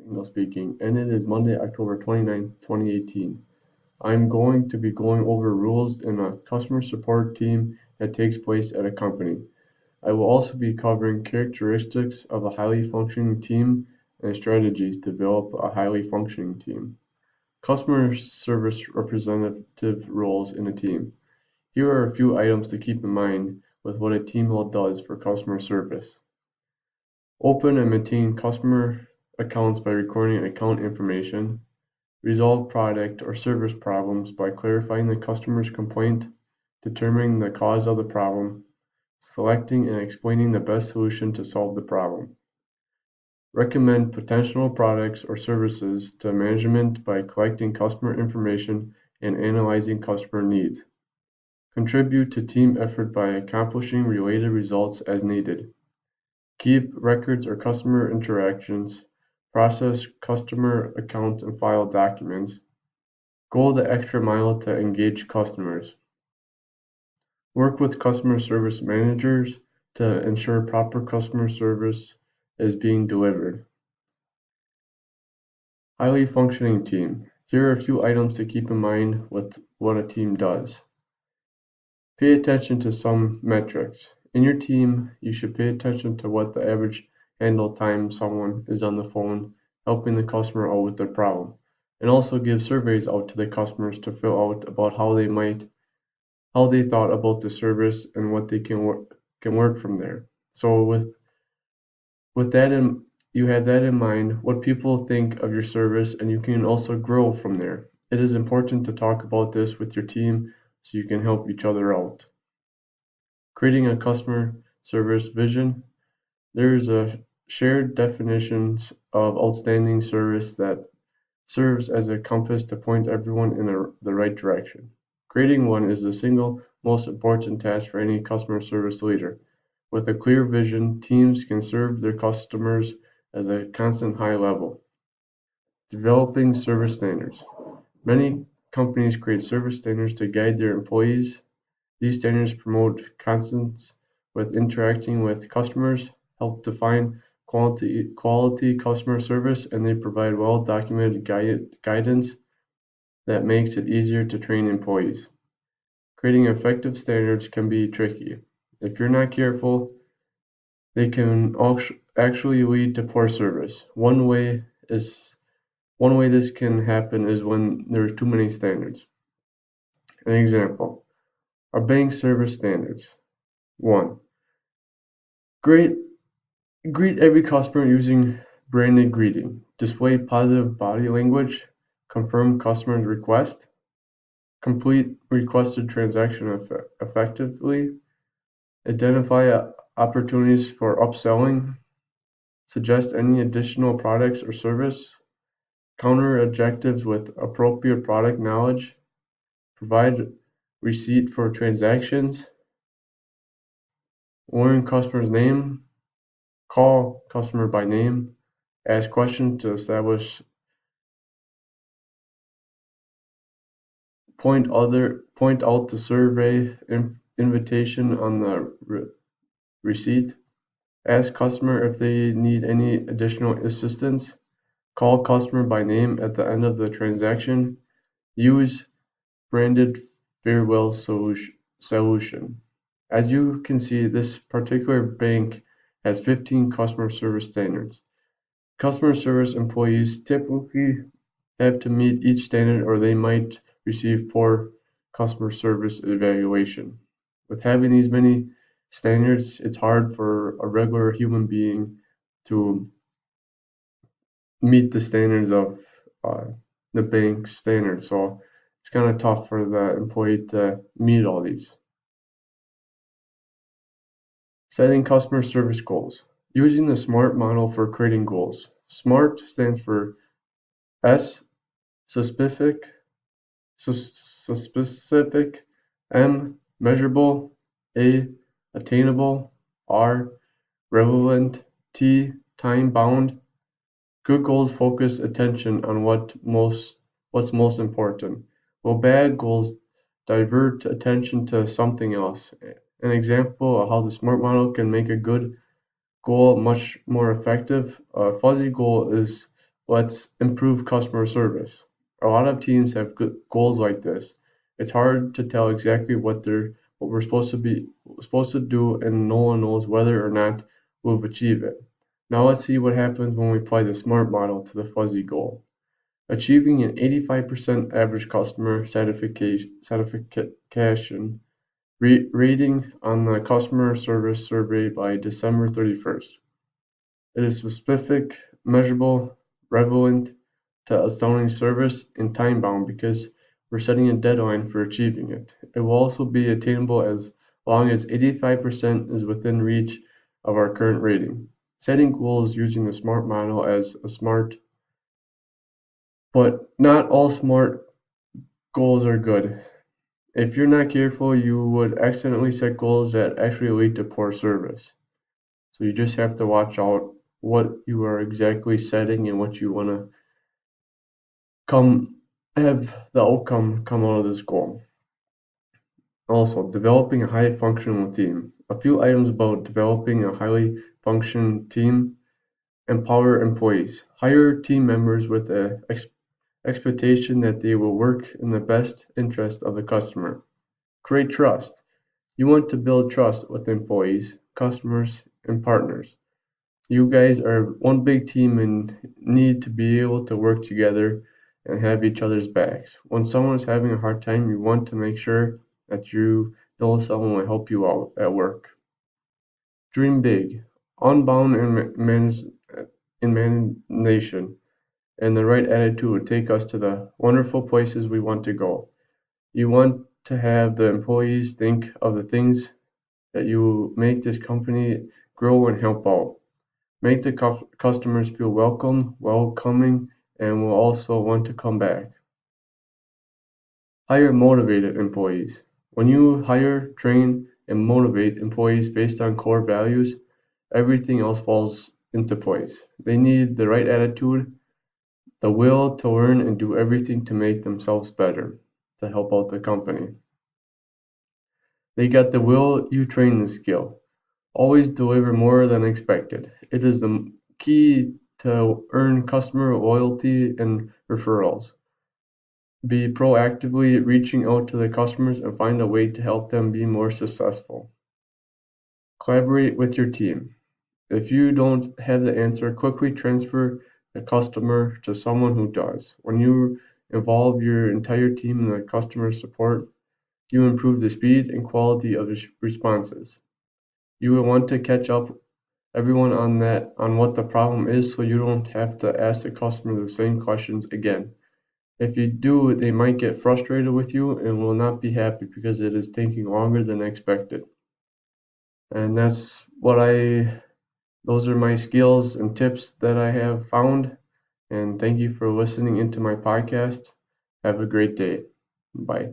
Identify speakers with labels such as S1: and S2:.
S1: Engel speaking, and it is Monday, October 29th, 2018. I'm going to be going over rules in a customer support team that takes place at a company. I will also be covering characteristics of a highly functioning team and strategies to develop a highly functioning team. Customer service representative roles in a team. Here are a few items to keep in mind with what a team role does for customer service. Open and maintain customer accounts by recording account information. Resolve product or service problems by clarifying the customer's complaint, determining the cause of the problem, selecting and explaining the best solution to solve the problem. Recommend potential products or services to management by collecting customer information and analyzing customer needs. Contribute to team effort by accomplishing related results as needed. Keep records or customer interactions. Process customer accounts and file documents. Go the extra mile to engage customers. Work with customer service managers to ensure proper customer service is being delivered. Highly functioning team. Here are a few items to keep in mind with what a team does. Pay attention to some metrics. In your team, you should pay attention to what the average handle time someone is on the phone helping the customer out with their problem, and also give surveys out to the customers to fill out about how they thought about the service and what they can work from there. So with that you have that in mind, what people think of your service, and you can also grow from there. It is important to talk about this with your team so you can help each other out. Creating a customer service vision. There is a shared definitions of outstanding service that serves as a compass to point everyone in the right direction. Creating one is the single most important task for any customer service leader. With a clear vision, teams can serve their customers at a constant high level. Developing service standards. Many companies create service standards to guide their employees. These standards promote constants with interacting with customers, help define quality customer service, and they provide well-documented guidance that makes it easier to train employees. Creating effective standards can be tricky. If you're not careful, they can actually lead to poor service. One way this can happen is when there's too many standards. An example. Our bank service standards. 1. Greet every customer using branded greeting. Display positive body language. Confirm customer's request. Complete requested transaction effectively. Identify opportunities for upselling. Suggest any additional products or service. Counter objectives with appropriate product knowledge. Provide receipt for transactions. Learn customer's name. Call customer by name. Ask questions to establish. Point out the survey invitation on the receipt. Ask customer if they need any additional assistance. Call customer by name at the end of the transaction. Use branded farewell solution. As you can see, this particular bank has 15 customer service standards. Customer service employees typically have to meet each standard or they might receive poor customer service evaluation. With having these many standards, it's hard for a regular human being to meet the standards of the bank standards. So it's kind of tough for the employee to meet all these. Setting customer service goals. Using the SMART model for creating goals. SMART stands for S, specific, M, measurable, A, attainable, R, relevant, T, time bound. Good goals focus attention on what's most important, while bad goals divert attention to something else. An example of how the SMART model can make a good goal much more effective. A fuzzy goal is let's improve customer service. A lot of teams have good goals like this. It's hard to tell exactly what we're supposed to do, and no one knows whether or not we'll achieve it. Now let's see what happens when we apply the SMART model to the fuzzy goal. Achieving an 85% average customer satisfaction rating on the customer service survey by December 31st. It is specific, measurable, relevant to astounding service, and time-bound because we're setting a deadline for achieving it. It will also be attainable as long as 85% is within reach of our current rating. Setting goals using the SMART model as a smart, but not all SMART goals are good. If you're not careful, you would accidentally set goals that actually lead to poor service. So you just have to watch out what you are exactly setting and what you want to have the outcome come out of this goal. Also, developing a high functional team. A few items about developing a highly functioning team. Empower employees. Hire team members with the expectation that they will work in the best interest of the customer. Create trust. You want to build trust with employees, customers, and partners. You guys are one big team and need to be able to work together and have each other's backs. When someone is having a hard time, you want to make sure that you know someone will help you out at work. Dream big, unbound imagination, and the right attitude will take us to the wonderful places we want to go. You want to have the employees think of the things that you make this company grow and help out. Make the customers feel welcoming, and will also want to come back. Hire motivated employees. When you hire, train, and motivate employees based on core values, everything else falls into place. They need the right attitude, the will to learn and do everything to make themselves better, to help out the company. They got the will, you train the skill. Always deliver more than expected. It is the key to earn customer loyalty and referrals. Be proactively reaching out to the customers and find a way to help them be more successful. Collaborate with your team. If you don't have the answer, quickly transfer the customer to someone who does. When you involve your entire team in the customer support, you improve the speed and quality of responses. You will want to catch up everyone on what the problem is so you don't have to ask the customer the same questions again. If you do, they might get frustrated with you and will not be happy because it is taking longer than expected. And those are my skills and tips that I have found. And thank you for listening into my podcast. Have a great day. Bye.